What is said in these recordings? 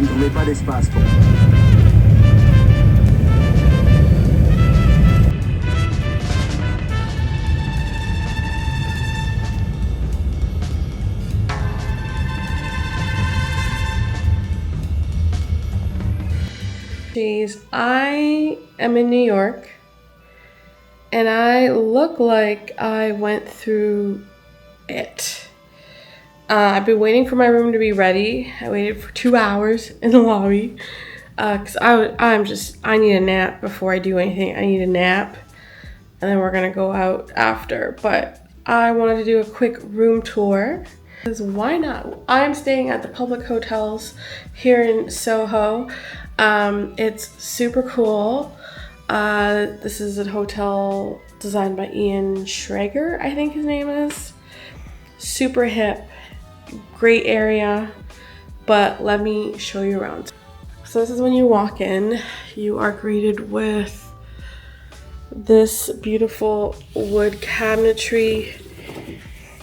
contrôlez pas d'espace. Jeez, I am in New York and I look like I went through it. I've been waiting for my room to be ready. I waited for 2 hours in the lobby because I need a nap before I do anything. I need a nap and then we're gonna go out after. But I wanted to do a quick room tour because why not? I'm staying at the public hotels here in Soho. It's super cool. This is a hotel designed by Ian Schrager, I think his name is. Super hip, great area, but let me show you around. So this is when you walk in, you are greeted with this beautiful wood cabinetry.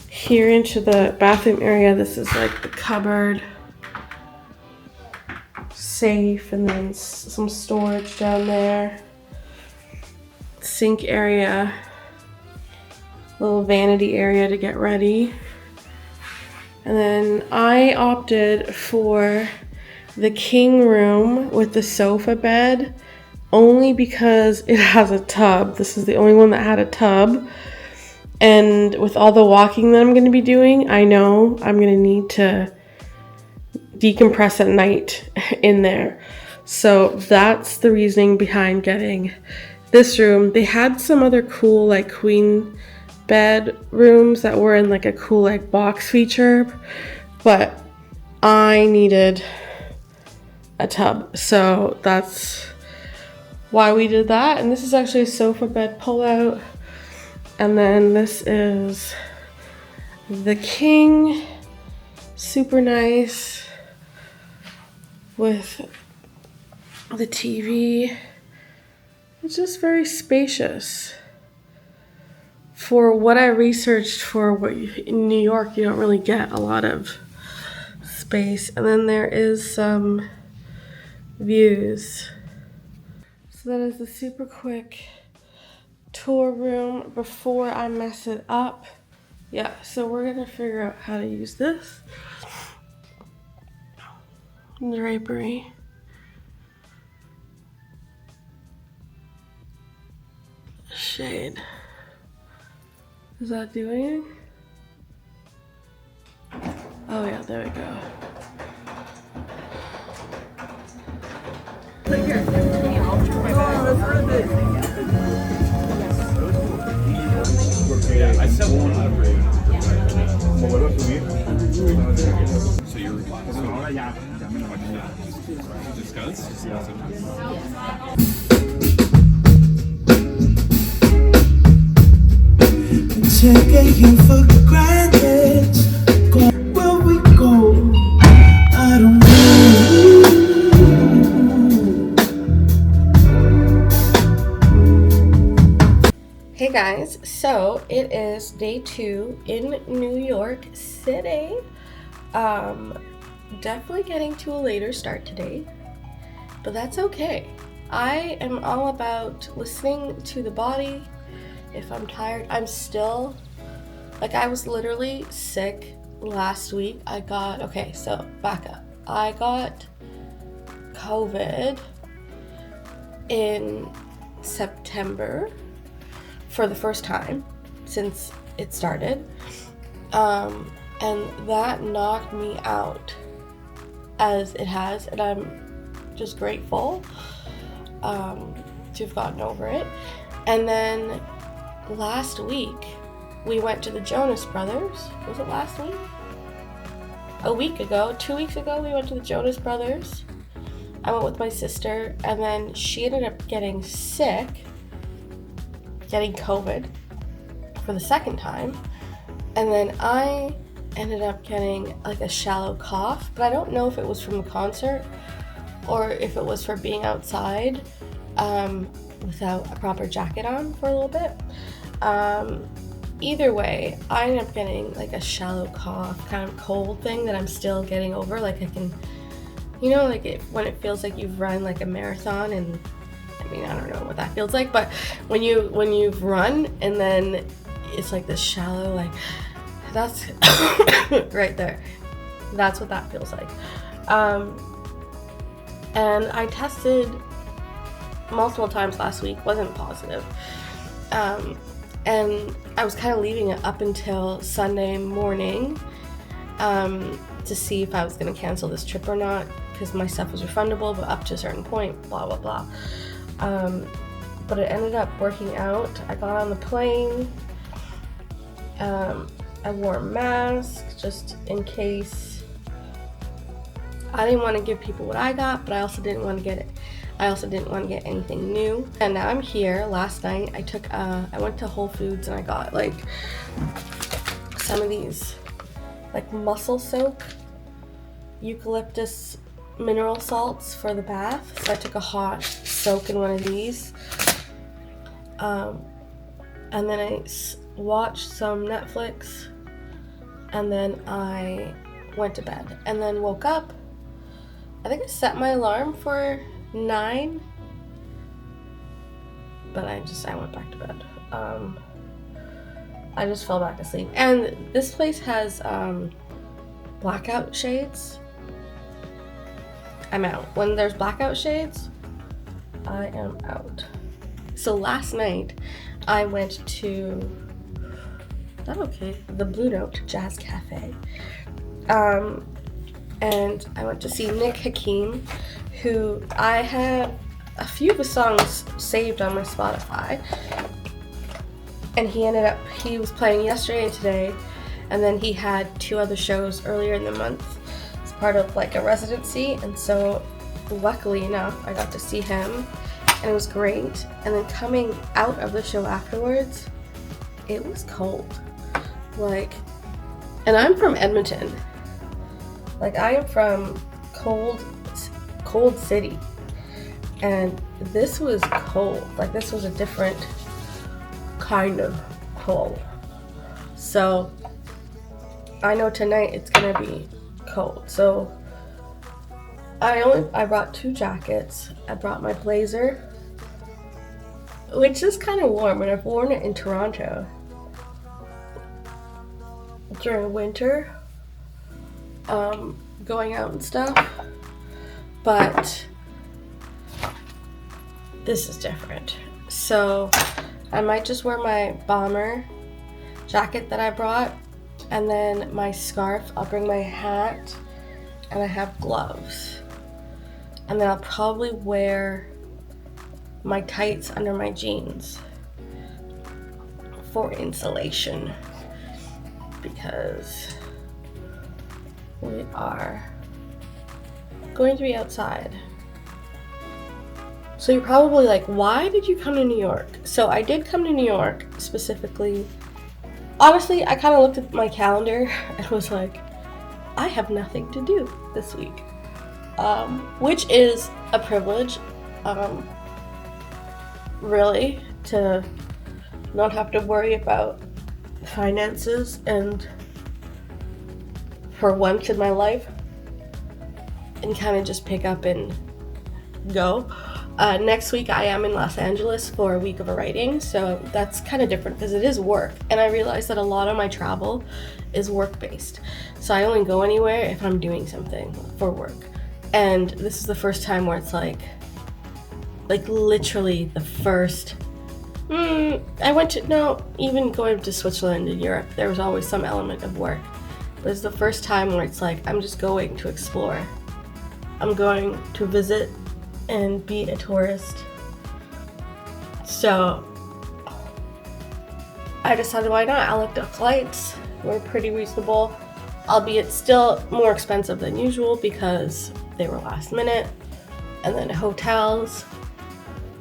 Here into the bathroom area, this is like the cupboard, safe, and then some storage down there. Sink area, little vanity area to get ready. And then I opted for the king room with the sofa bed only because it has a tub. This is the only one that had a tub. And with all the walking that I'm going to be doing, I know I'm going to need to decompress at night in there. So that's the reasoning behind getting this room. They had some other cool like queen bed rooms that were in like a cool like box feature, but I needed a tub, so that's why we did that. And this is actually a sofa bed pull out, and then this is the king, super nice with the TV. It's just very spacious. For what I researched for what in New York, you don't really get a lot of space. And then there is some views. So that is the super quick tour room before I mess it up. Yeah, so we're gonna figure out how to use this. Drapery. Shade. Is that doing it? Oh yeah, there we go. I said one out of rate. So you're discuss? Taking you for granted. Where we go, I don't know. Hey guys, so it is day 2 in New York City. Definitely getting to a later start today, but that's okay. I am all about listening to the body. If I'm tired, I'm still, like I was literally sick last week. Okay, so back up. I got COVID in September for the first time since it started. And that knocked me out as it has, and I'm just grateful to have gotten over it. And then last week we went to the Jonas Brothers. Was it last week? A week ago, 2 weeks ago, we went to the Jonas Brothers. I went with my sister, and then she ended up getting sick, getting COVID for the second time. And then I ended up getting like a shallow cough, but I don't know if it was from the concert or if it was for being outside without a proper jacket on for a little bit. Either way, I ended up getting like a shallow cough, kind of cold thing that I'm still getting over. Like I can You know, like when it feels like you've run like a marathon, and I mean, I don't know what that feels like, but when you've run and then it's like this shallow, like, that's right there. That's what that feels like. And I tested multiple times last week, wasn't positive. And I was kind of leaving it up until Sunday morning to see if I was going to cancel this trip or not, because my stuff was refundable, but up to a certain point, blah, blah, blah. But it ended up working out. I got on the plane. I wore a mask just in case. I didn't want to give people what I got, but I also didn't want to get it. I also didn't want to get anything new. And now I'm here. Last night I went to Whole Foods and I got like some of these like muscle soak eucalyptus mineral salts for the bath. So I took a hot soak in one of these. And then I watched some Netflix, and then I went to bed and then woke up. I think I set my alarm for 9, but I went back to bed. I just fell back asleep. And this place has blackout shades. I'm out. When there's blackout shades, I am out. So last night I went to the Blue Note Jazz Cafe. And I went to see Nick Hakim, who I had a few of his songs saved on my Spotify. And he was playing yesterday and today, and then he had 2 other shows earlier in the month as part of like a residency, and so luckily enough I got to see him, and it was great. And then coming out of the show afterwards, it was cold. Like, and I'm from Edmonton. Like, I am from cold city, and this was cold. Like, this was a different kind of cold. So I know tonight it's gonna be cold. So I brought 2 jackets. I brought my blazer, which is kind of warm, and I've worn it in Toronto during winter, going out and stuff, but this is different. So I might just wear my bomber jacket that I brought, and then my scarf. I'll bring my hat, and I have gloves, and then I'll probably wear my tights under my jeans for insulation, because we are going to be outside. So you're probably like, why did you come to New York? So I did come to New York specifically. Honestly, I kind of looked at my calendar and was like, I have nothing to do this week, which is a privilege, really, to not have to worry about finances, and for once in my life, and kind of just pick up and go. Next week I am in Los Angeles for a week of writing, so that's kind of different because it is work, and I realize that a lot of my travel is work-based, so I only go anywhere if I'm doing something for work. And this is the first time where it's like literally the first even going to Switzerland and Europe, there was always some element of work, but it's the first time where it's like I'm just going to explore. I'm going to visit and be a tourist. So I decided, why not? I looked up flights, were pretty reasonable, albeit still more expensive than usual because they were last minute. And then hotels,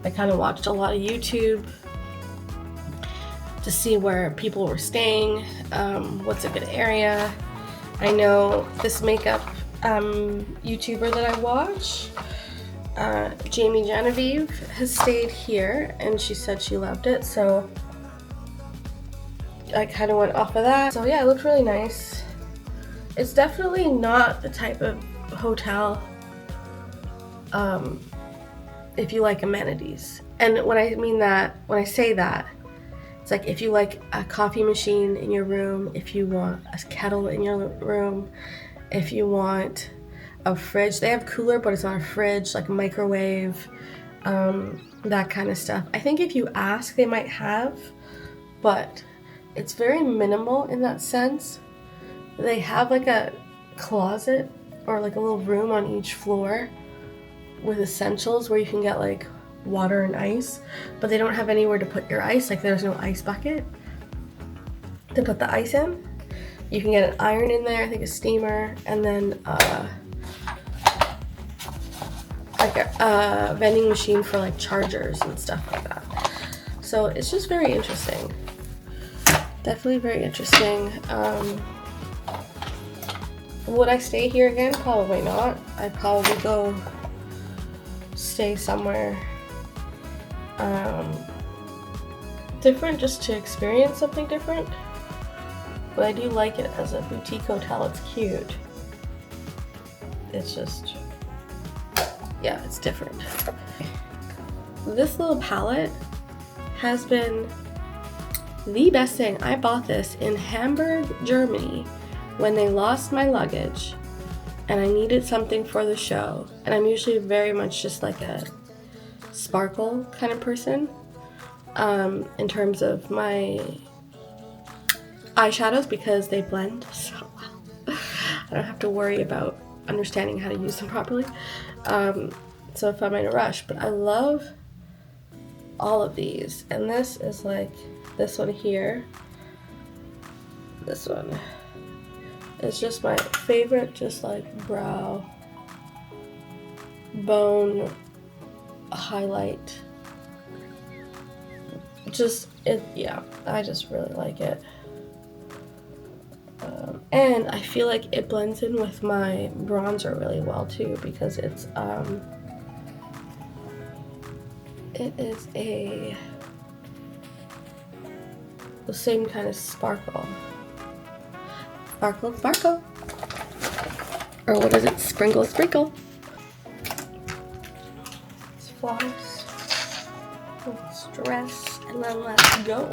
I kind of watched a lot of YouTube to see where people were staying, what's a good area. I know this makeup YouTuber that I watch, Jamie Genevieve, has stayed here, and she said she loved it, so I kind of went off of that. So yeah, it looked really nice. It's definitely not the type of hotel if you like amenities. And when I say that, it's like if you like a coffee machine in your room, if you want a kettle in your room, if you want a fridge. They have cooler, but it's not a fridge, like a microwave, that kind of stuff. I think if you ask, they might have, but it's very minimal in that sense. They have like a closet or like a little room on each floor with essentials where you can get like water and ice, but they don't have anywhere to put your ice. Like there's no ice bucket to put the ice in. You can get an iron in there, I think a steamer, and then like a vending machine for like chargers and stuff like that. So it's just very interesting. Definitely very interesting. Would I stay here again? Probably not. I'd probably go stay somewhere different, just to experience something different. But I do like it as a boutique hotel. It's cute. It's just, yeah, it's different. This little palette has been the best thing. I bought this in Hamburg, Germany when they lost my luggage and I needed something for the show. And I'm usually very much just like a sparkle kind of person in terms of my eyeshadows, because they blend so well. I don't have to worry about understanding how to use them properly. So if I'm in a rush, but I love all of these. And this is like, this one here, this one is just my favorite, just like brow bone highlight. Just it, yeah, I just really like it. And I feel like it blends in with my bronzer really well too, because it's it is the same kind of sparkle. Sparkle, sparkle. Or what is it? Sprinkle, sprinkle. Let's floss. Let's dress, and then let's go.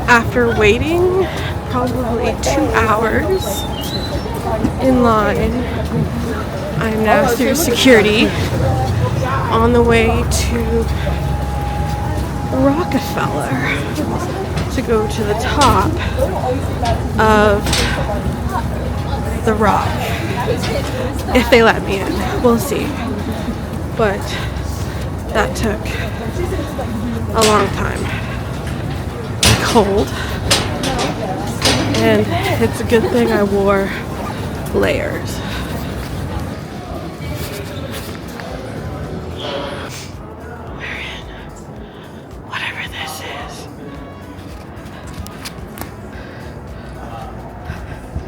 After waiting probably 2 hours in line, I'm now through security on the way to Rockefeller to go to the top of the rock. If they let me in, we'll see. But that took a long time. Cold, and it's a good thing I wore layers. We're in whatever this is.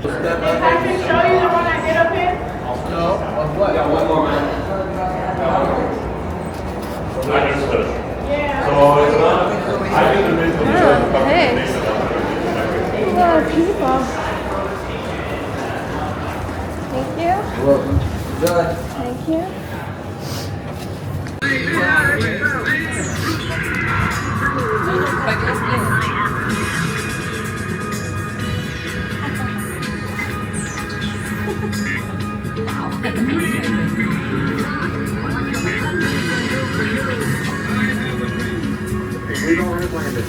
If I can show you the one I did up in? No, of what? Yeah, one more. Understood. Yeah. So it's not. I didn't miss the Thanks. Hello, people. Thank you. You're welcome. Good. Thank you. We don't have landed.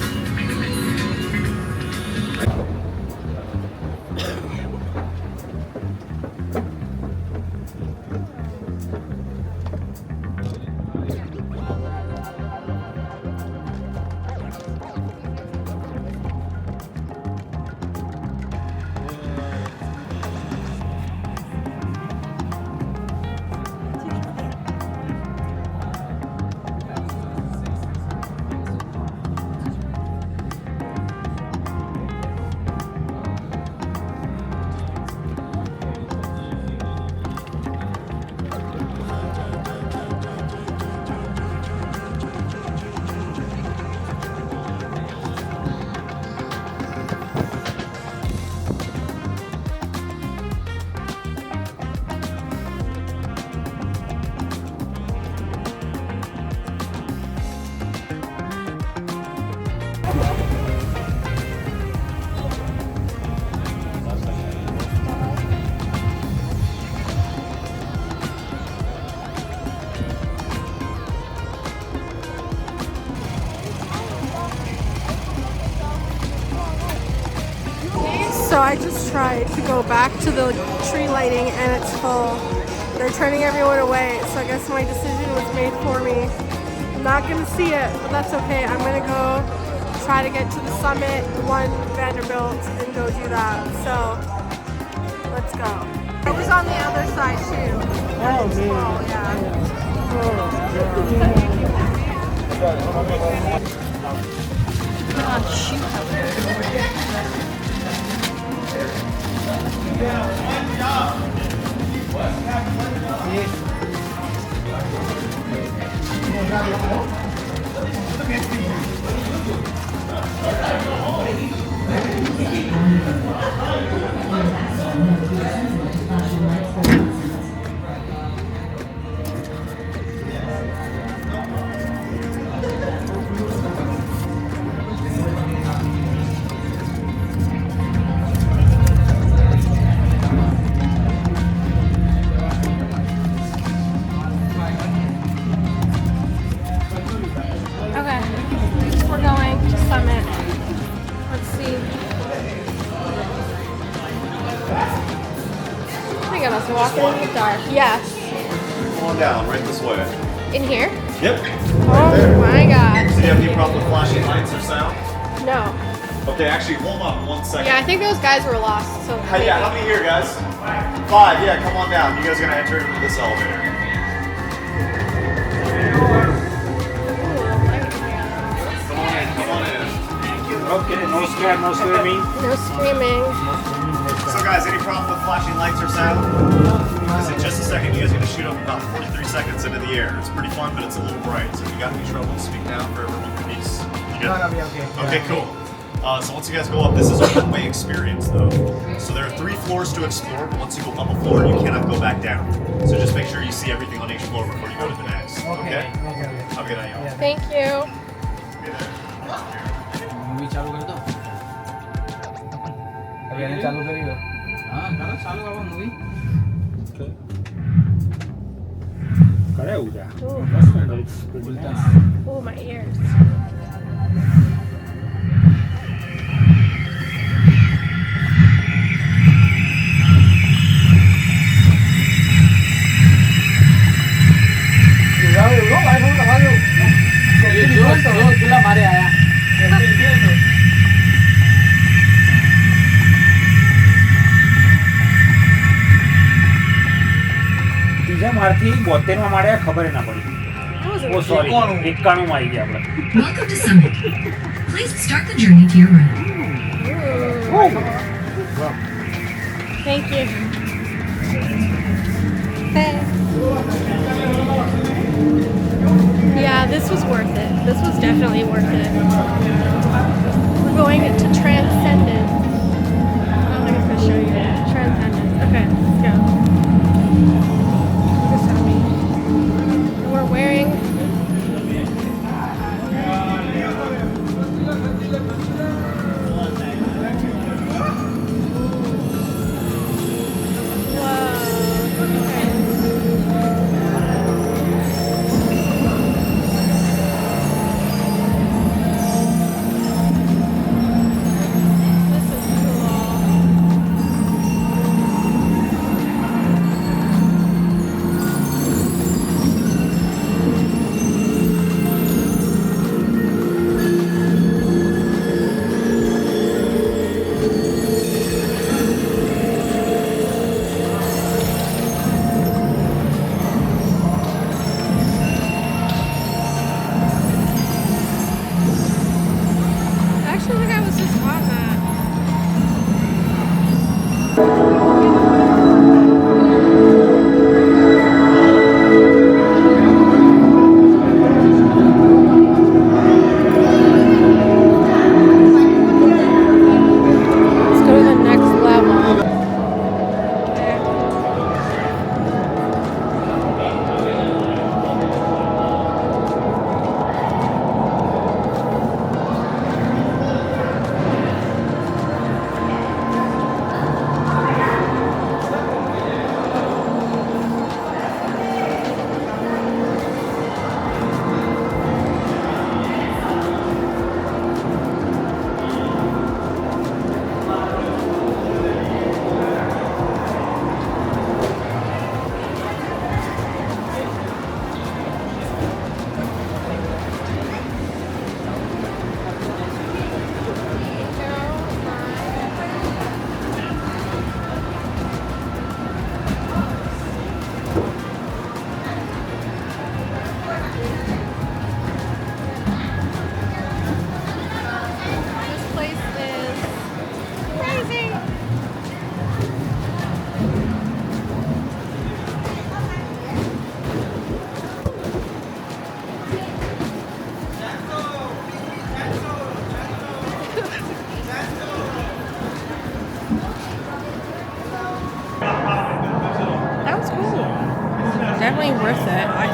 So I just tried to go back to the tree lighting and it's full. They're turning everyone away, so I guess my decision was made for me. I'm not gonna see it, but that's okay. I'm gonna go try to get to the summit, one Vanderbilt, and go do that. So let's go. It was on the other side too. Oh, yeah. Oh, shoot. Okay, we're going to Summit. Let's see. I think I must be walking in the dark. Yes. Come on down, right this way. In here? Yep. Oh my god. Do you have any problem with flashing lights or sound? No. Okay, actually, hold on 1 second. Yeah, I think those guys were lost. So Yeah, how many here, guys? 5. Yeah, come on down. You guys are gonna enter into this elevator. Come on in. Okay, no scare, no screaming. No screaming. So, guys, any problem with flashing lights or sound? Because in just a second, you guys are gonna shoot up about 43 seconds into the air. It's pretty fun, but it's a little bright. So if you got any trouble, speak now for everyone, please. You good? Okay, cool. So once you guys go up, this is a one-way experience though. So there are 3 floors to explore, but once you go up a floor, you cannot go back down. So just make sure you see everything on each floor before you go to the next. Okay? Have a good night, y'all. Thank you. Movie चालू कर दो अभी मैंने चालू करी हो हाँ करो चालू बाबा मूवी करे हो गया Oh, my ears. चूल्हा मारे आया ત્રીજા મારથી 72 માં માર્યા ખબર ના પડી ઓ સોરી 91 માં આવી ગયા આપણે Welcome to Summit. Please start the journey to your right. Thank you. Hey. Yeah, this was worth it. This was definitely worth it. We're going to Transcendence. I don't think I'm going to show you. Transcendence. Okay, let's go. Look at me. We're wearing...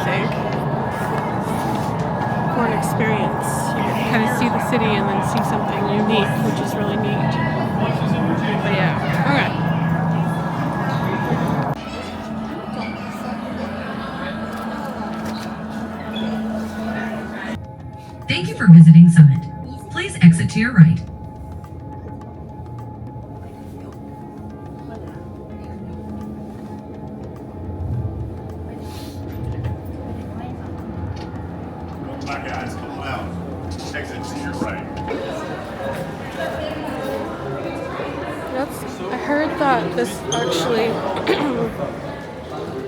think, for an experience. You get to kind of see the city and then see something unique, which is really neat. But yeah, alright. Thank you for visiting Summit. Please exit to your right. My guys, come on out. Exit to your right. I heard that this actually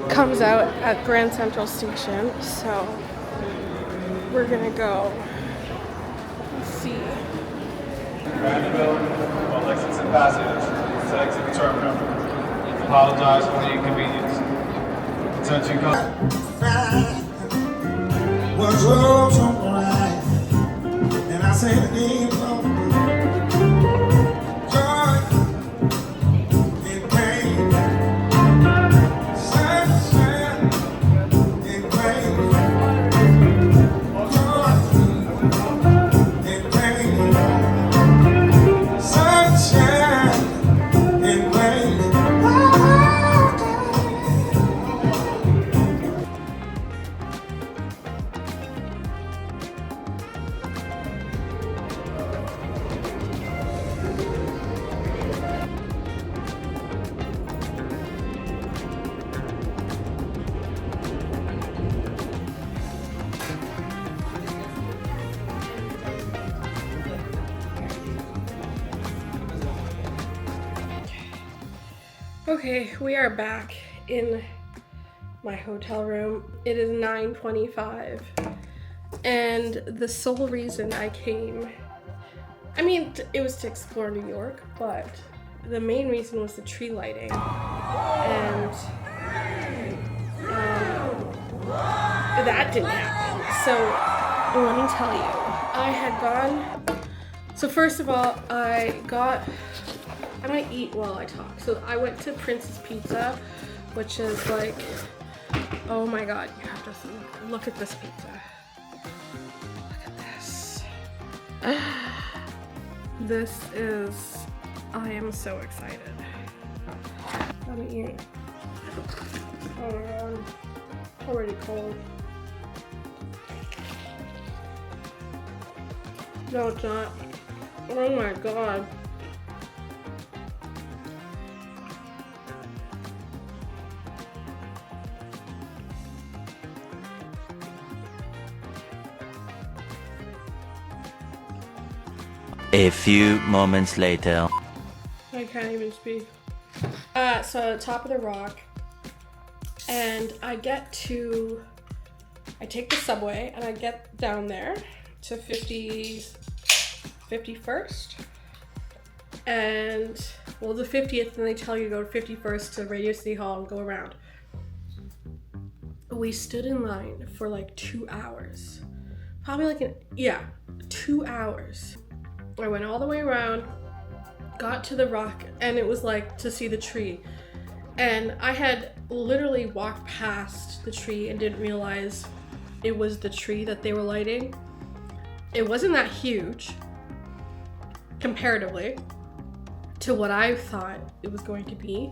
comes out at Grand Central Station, so we're gonna go see. All exits and passengers to exit the terminal. Apologize for the inconvenience. Attention, Was rose on the right, and I say the name of joy and pain, sunshine and rain, joy and pain, sunshine and rain. Okay, we are back in my hotel room. It is 9:25, and the sole reason I came, I mean, it was to explore New York, but the main reason was the tree lighting. And that didn't happen. So let me tell you, I had gone, so first of all, I might eat while I talk. So I went to Prince's Pizza, which is like, oh my god, you have to look at this pizza. Look at this. This is, I am so excited. Let me eat. Oh my god, already cold. No, it's not. Oh my god. A few moments later. I can't even speak. So top of the rock, and I take the subway and I get down there to 51st, and well, the 50th, and they tell you to go to 51st to Radio City Hall and go around. We stood in line for like 2 hours, probably 2 hours. I went all the way around, got to the rock, and it was like to see the tree. And I had literally walked past the tree and didn't realize it was the tree that they were lighting. It wasn't that huge, comparatively, to what I thought it was going to be.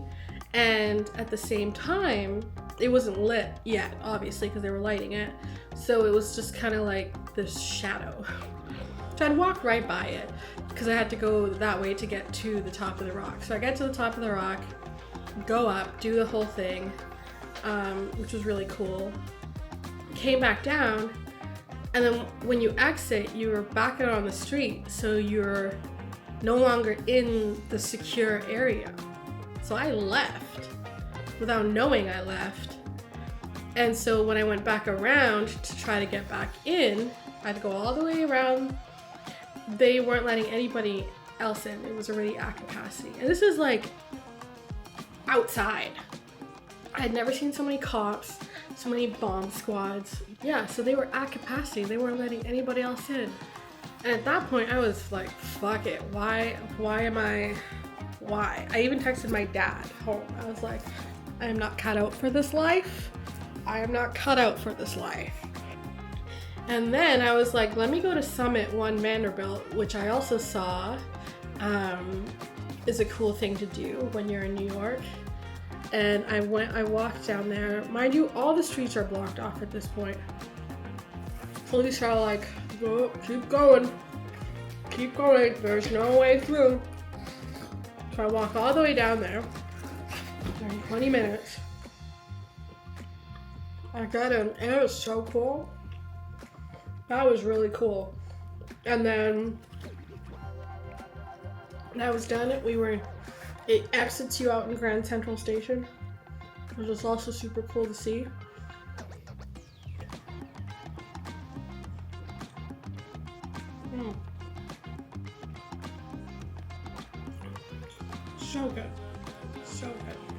And at the same time, it wasn't lit yet, obviously, because they were lighting it. So it was just kind of like this shadow. So I'd walk right by it because I had to go that way to get to the top of the rock. So I get to the top of the rock, go up, do the whole thing, which was really cool. Came back down, and then when you exit, you're back out on the street, so you're no longer in the secure area. So I left without knowing I left. And so when I went back around to try to get back in, I had to go all the way around. They weren't letting anybody else in. It was already at capacity. And this is like outside. I had never seen so many cops, so many bomb squads. Yeah, so they were at capacity. They weren't letting anybody else in. And at that point, I was like, fuck it. Why? I even texted my dad home. I was like, I am not cut out for this life. I am not cut out for this life. And then I was like, let me go to Summit One Vanderbilt, which I also saw is a cool thing to do when you're in New York. And I walked down there. Mind you, all the streets are blocked off at this point. Police are like, go, keep going. Keep going. There's no way through. So I walk all the way down there. In 20 minutes. I got in. And it was so cool. That was really cool. And then when I was done, it exits you out in Grand Central Station, which was also super cool to see. So good. So good.